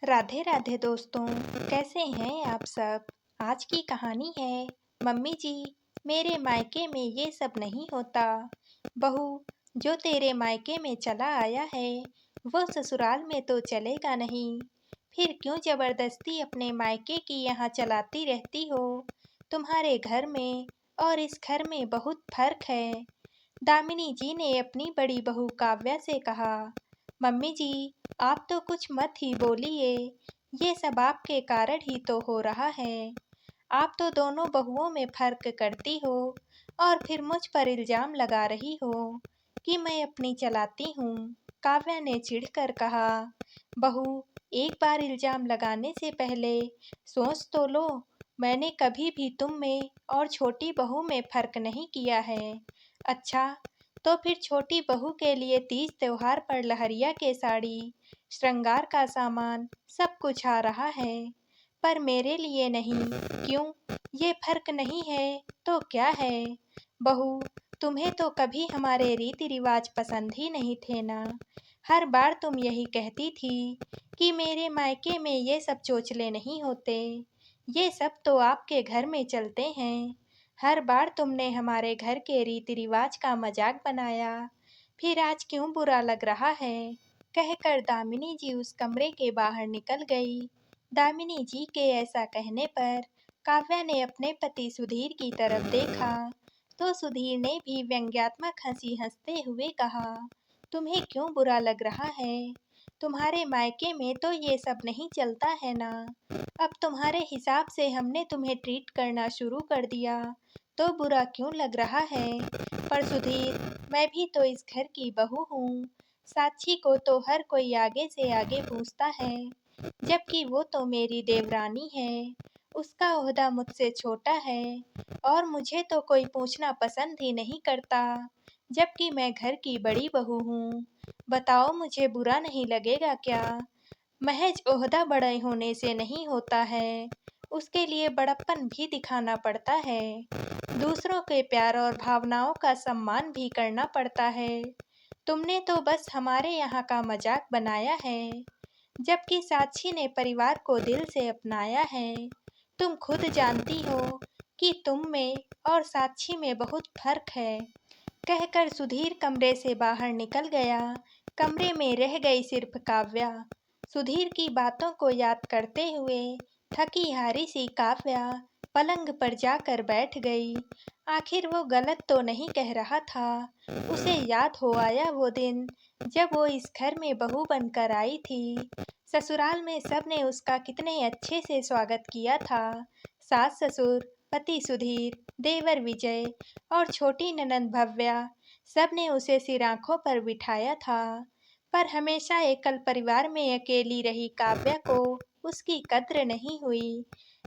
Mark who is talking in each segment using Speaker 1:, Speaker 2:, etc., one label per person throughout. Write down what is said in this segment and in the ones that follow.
Speaker 1: राधे राधे दोस्तों। कैसे हैं आप सब। आज की कहानी है मम्मी जी, मेरे मायके में ये सब नहीं होता। बहू, जो तेरे मायके में चला आया है वो ससुराल में तो चलेगा नहीं। फिर क्यों जबरदस्ती अपने मायके की यहाँ चलाती रहती हो। तुम्हारे घर में और इस घर में बहुत फर्क है। दामिनी जी ने अपनी बड़ी बहू काव्या से कहा, मम्मी जी, आप तो कुछ मत ही बोलिए, ये सब आपके कारण ही तो हो रहा है। आप तो दोनों बहुओं में फर्क करती हो और फिर मुझ पर इल्जाम लगा रही हो कि मैं अपनी चलाती हूँ। काव्या ने चिढ़कर कहा, बहू, एक बार इल्जाम लगाने से पहले सोच तो लो। मैंने कभी भी तुम में और छोटी बहू में फर्क नहीं किया है। अच्छा, तो फिर छोटी बहू के लिए तीज त्योहार पर लहरिया के साड़ी, श्रृंगार का सामान सब कुछ आ रहा है, पर मेरे लिए नहीं। क्यों, ये फर्क नहीं है तो क्या है। बहू, तुम्हें तो कभी हमारे रीति रिवाज पसंद ही नहीं थे ना। हर बार तुम यही कहती थी कि मेरे मायके में ये सब चोचले नहीं होते, ये सब तो आपके घर में चलते हैं। हर बार तुमने हमारे घर के रीति रिवाज का मजाक बनाया, फिर आज क्यों बुरा लग रहा है। कहकर दामिनी जी उस कमरे के बाहर निकल गई। दामिनी जी के ऐसा कहने पर काव्या ने अपने पति सुधीर की तरफ देखा तो सुधीर ने भी व्यंग्यात्मक हंसी हंसते हुए कहा, तुम्हें क्यों बुरा लग रहा है। तुम्हारे मायके में तो ये सब नहीं चलता है ना। अब तुम्हारे हिसाब से हमने तुम्हें ट्रीट करना शुरू कर दिया तो बुरा क्यों लग रहा है। पर सुधीर, मैं भी तो इस घर की बहू हूँ। साक्षी को तो हर कोई आगे से आगे पूछता है, जबकि वो तो मेरी देवरानी है। उसका ओहदा मुझसे छोटा है और मुझे तो कोई पूछना पसंद ही नहीं करता, जबकि मैं घर की बड़ी बहू हूँ। बताओ, मुझे बुरा नहीं लगेगा क्या। महज ओहदा बड़े होने से नहीं होता है, उसके लिए बड़प्पन भी दिखाना पड़ता है। दूसरों के प्यार और भावनाओं का सम्मान भी करना पड़ता है। तुमने तो बस हमारे यहाँ का मजाक बनाया है, जबकि साक्षी ने परिवार को दिल से अपनाया है। तुम खुद जानती हो कि तुम में और साक्षी में बहुत फर्क है। कहकर सुधीर कमरे से बाहर निकल गया। कमरे में रह गई सिर्फ काव्या। सुधीर की बातों को याद करते हुए थकी हारी सी काव्या पलंग पर जाकर बैठ गई। आखिर वो गलत तो नहीं कह रहा था। उसे याद हो आया वो दिन जब वो इस घर में बहू बनकर आई थी। ससुराल में सबने उसका कितने अच्छे से स्वागत किया था। सास ससुर, पति सुधीर, देवर विजय और छोटी ननंद भव्या, सबने उसे सिर आंखों पर बिठाया था। पर हमेशा एकल परिवार में अकेली रही काव्या को उसकी कद्र नहीं हुई।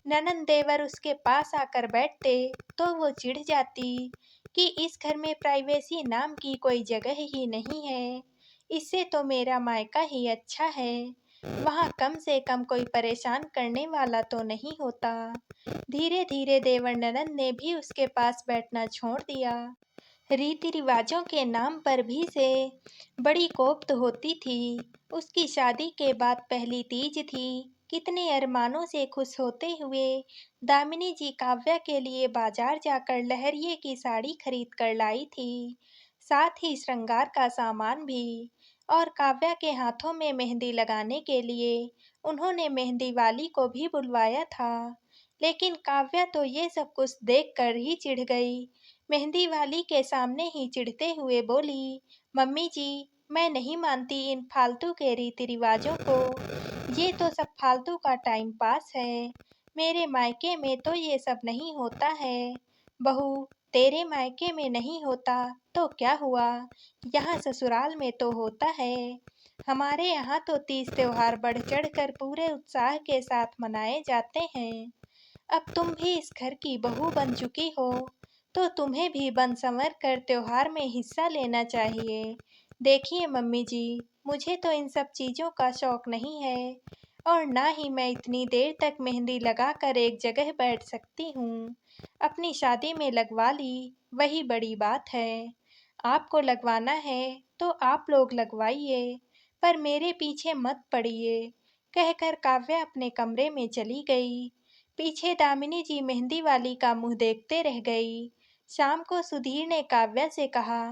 Speaker 1: ननंद देवर उसके पास आकर बैठते तो वो चिढ़ जाती कि इस घर में प्राइवेसी नाम की कोई जगह ही नहीं है। इससे तो मेरा मायका ही अच्छा है, वहाँ कम से कम कोई परेशान करने वाला तो नहीं होता। धीरे धीरे देवर ननंद ने भी उसके पास बैठना छोड़ दिया। रीति रिवाजों के नाम पर भी से बड़ी कोफ्त होती थी। उसकी शादी के बाद पहली तीज थी। कितने अरमानों से खुश होते हुए दामिनी जी काव्या के लिए बाजार जाकर लहरिये की साड़ी खरीद कर लाई थी, साथ ही श्रृंगार का सामान भी। और काव्या के हाथों में मेहंदी लगाने के लिए उन्होंने मेहंदी वाली को भी बुलवाया था। लेकिन काव्या तो ये सब कुछ देखकर ही चिढ़ गई। मेहंदी वाली के सामने ही चिढ़ते हुए बोली, मम्मी जी, मैं नहीं मानती इन फालतू के रीति रिवाजों को। ये तो सब फालतू का टाइम पास है। मेरे मायके में तो ये सब नहीं होता है। बहू, तेरे मायके में नहीं होता तो क्या हुआ, यहाँ ससुराल में तो होता है। हमारे यहाँ तो तीज त्योहार बढ़ चढ़ कर पूरे उत्साह के साथ मनाए जाते हैं। अब तुम भी इस घर की बहू बन चुकी हो तो तुम्हें भी बन संवर कर त्योहार में हिस्सा लेना चाहिए। देखिए मम्मी जी, मुझे तो इन सब चीज़ों का शौक नहीं है और ना ही मैं इतनी देर तक मेहंदी लगा कर एक जगह बैठ सकती हूँ। अपनी शादी में लगवा ली, वही बड़ी बात है। आपको लगवाना है तो आप लोग लगवाइए, पर मेरे पीछे मत पड़िए। कहकर काव्या अपने कमरे में चली गई। पीछे दामिनी जी मेहंदी वाली का मुंह देखते रह गई। शाम को सुधीर ने काव्या से कहा,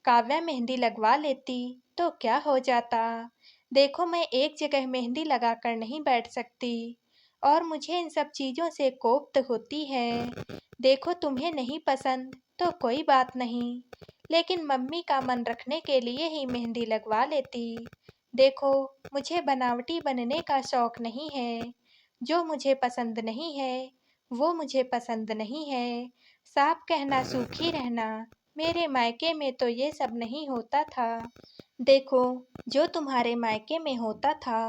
Speaker 1: काव्या मेहंदी लगवा लेती तो क्या हो जाता। देखो मैं एक जगह मेहंदी लगाकर नहीं बैठ सकती और मुझे इन सब चीज़ों से कोफ्त होती है। देखो तुम्हें नहीं पसंद तो कोई बात नहीं, लेकिन मम्मी का मन रखने के लिए ही मेहंदी लगवा लेती। देखो मुझे बनावटी बनने का शौक नहीं है। जो मुझे पसंद नहीं है वो मुझे पसंद नहीं है। साफ कहना सूखी रहना। मेरे मायके में तो ये सब नहीं होता था। देखो जो तुम्हारे मायके में होता था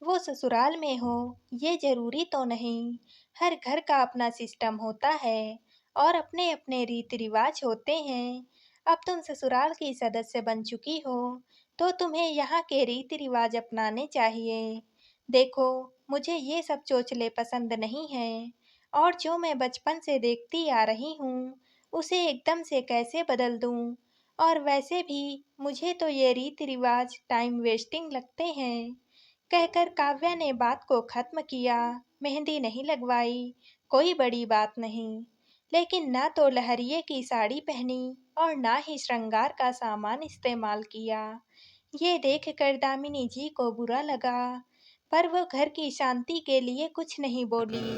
Speaker 1: वो ससुराल में हो ये जरूरी तो नहीं। हर घर का अपना सिस्टम होता है और अपने अपने रीति रिवाज होते हैं। अब तुम ससुराल की सदस्य बन चुकी हो तो तुम्हें यहाँ के रीति रिवाज अपनाने चाहिए। देखो मुझे ये सब चोचले पसंद नहीं हैं और जो मैं बचपन से देखती आ रही हूँ उसे एकदम से कैसे बदल दूँ। और वैसे भी मुझे तो ये रीति रिवाज टाइम वेस्टिंग लगते हैं। कहकर काव्या ने बात को खत्म किया। मेहंदी नहीं लगवाई, कोई बड़ी बात नहीं, लेकिन ना तो लहरिये की साड़ी पहनी और ना ही श्रृंगार का सामान इस्तेमाल किया। ये देखकर दामिनी जी को बुरा लगा, पर वो घर की शांति के लिए कुछ नहीं बोली।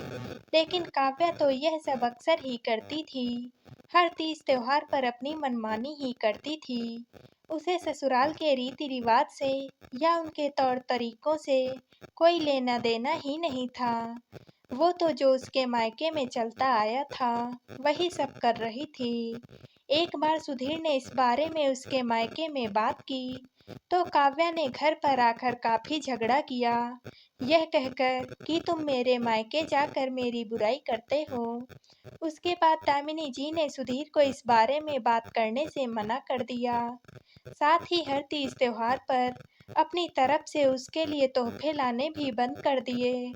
Speaker 1: लेकिन काव्या तो यह सब अक्सर ही करती थी। हर तीज त्योहार पर अपनी मनमानी ही करती थी। उसे ससुराल के रीति रिवाज से या उनके तौर तरीकों से कोई लेना देना ही नहीं था। वो तो जो उसके मायके में चलता आया था वही सब कर रही थी। एक बार सुधीर ने इस बारे में उसके मायके में बात की तो काव्या ने घर पर आकर काफी झगड़ा किया, यह कहकर कि तुम मेरे मायके जाकर मेरी बुराई करते हो। उसके बाद दामिनी जी ने सुधीर को इस बारे में बात करने से मना कर दिया। साथ ही हर तीज त्योहार पर अपनी तरफ से उसके लिए तोहफे लाने भी बंद कर दिए।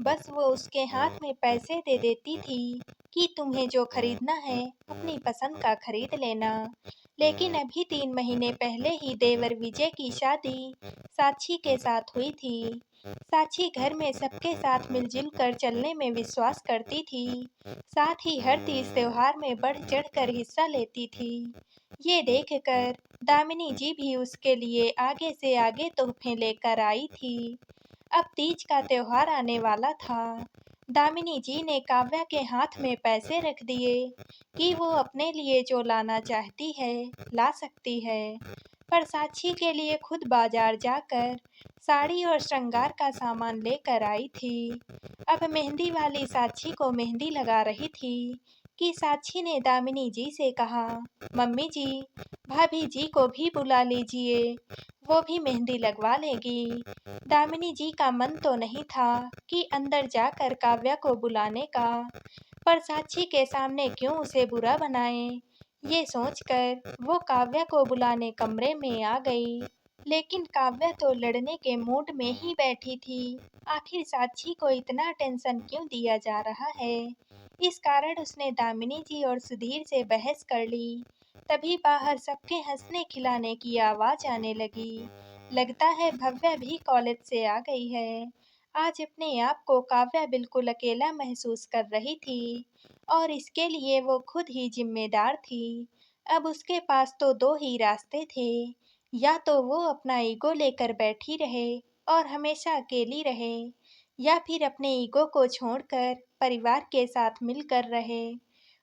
Speaker 1: बस वो उसके हाथ में पैसे दे देती थी कि तुम्हें जो खरीदना है अपनी पसंद का खरीद लेना। लेकिन अभी 3 महीने पहले ही देवर विजय की शादी साक्षी के साथ हुई थी। साक्षी घर में सबके साथ मिलजुल कर चलने में विश्वास करती थी। साथ ही हर तीज त्योहार में बढ़ चढ़ कर हिस्सा लेती थी। ये देखकर दामिनी जी भी उसके लिए आगे से आगे तोहफे लेकर आई थी। अब तीज का त्योहार आने वाला था। दामिनी जी ने काव्या के हाथ में पैसे रख दिए कि वो अपने लिए जो लाना चाहती है ला सकती है, पर साक्षी के लिए खुद बाजार जाकर साड़ी और श्रृंगार का सामान लेकर आई थी। अब मेहंदी वाली साक्षी को मेहंदी लगा रही थी कि साक्षी ने दामिनी जी से कहा, मम्मी जी, भाभी जी को भी बुला लीजिए, वो भी मेहंदी लगवा लेगी। दामिनी जी का मन तो नहीं था कि अंदर जाकर काव्या को बुलाने का, पर साक्षी के सामने क्यों उसे बुरा बनाएं, ये सोचकर वो काव्या को बुलाने कमरे में आ गई। लेकिन काव्या तो लड़ने के मूड में ही बैठी थी। आखिर साक्षी को इतना टेंशन क्यों दिया जा रहा है। इस कारण उसने दामिनी जी और सुधीर से बहस कर ली। तभी बाहर सबके हंसने खिलाने की आवाज आने लगी। लगता है भव्या भी कॉलेज से आ गई है। आज अपने आप को काव्या बिल्कुल अकेला महसूस कर रही थी और इसके लिए वो खुद ही जिम्मेदार थी। अब उसके पास तो दो ही रास्ते थे, या तो वो अपना ईगो लेकर बैठी रहे और हमेशा अकेली रहे, या फिर अपने ईगो को छोड़कर परिवार के साथ मिलकर रहे।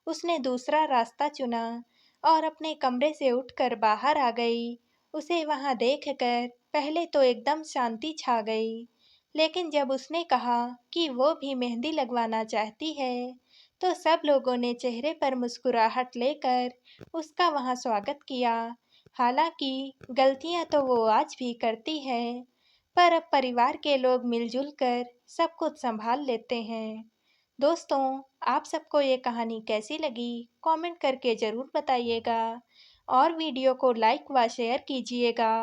Speaker 1: उसने दूसरा रास्ता चुना और अपने कमरे से उठकर बाहर आ गई। उसे वहां देखकर पहले तो एकदम शांति छा गई, लेकिन जब उसने कहा कि वो भी मेहंदी लगवाना चाहती है, तो सब लोगों ने चेहरे पर मुस्कुराहट लेकर उसका वहां स्वागत किया। हालांकि गलतियां तो वो आज भी करती है, पर अब परिवार के लोग मिलजुल कर सब कुछ संभाल लेते हैं। दोस्तों, आप सबको ये कहानी कैसी लगी कमेंट करके ज़रूर बताइएगा और वीडियो को लाइक व शेयर कीजिएगा।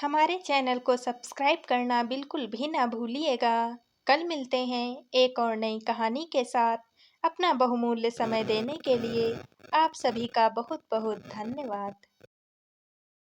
Speaker 1: हमारे चैनल को सब्सक्राइब करना बिल्कुल भी ना भूलिएगा। कल मिलते हैं एक और नई कहानी के साथ। अपना बहुमूल्य समय देने के लिए आप सभी का बहुत बहुत धन्यवाद।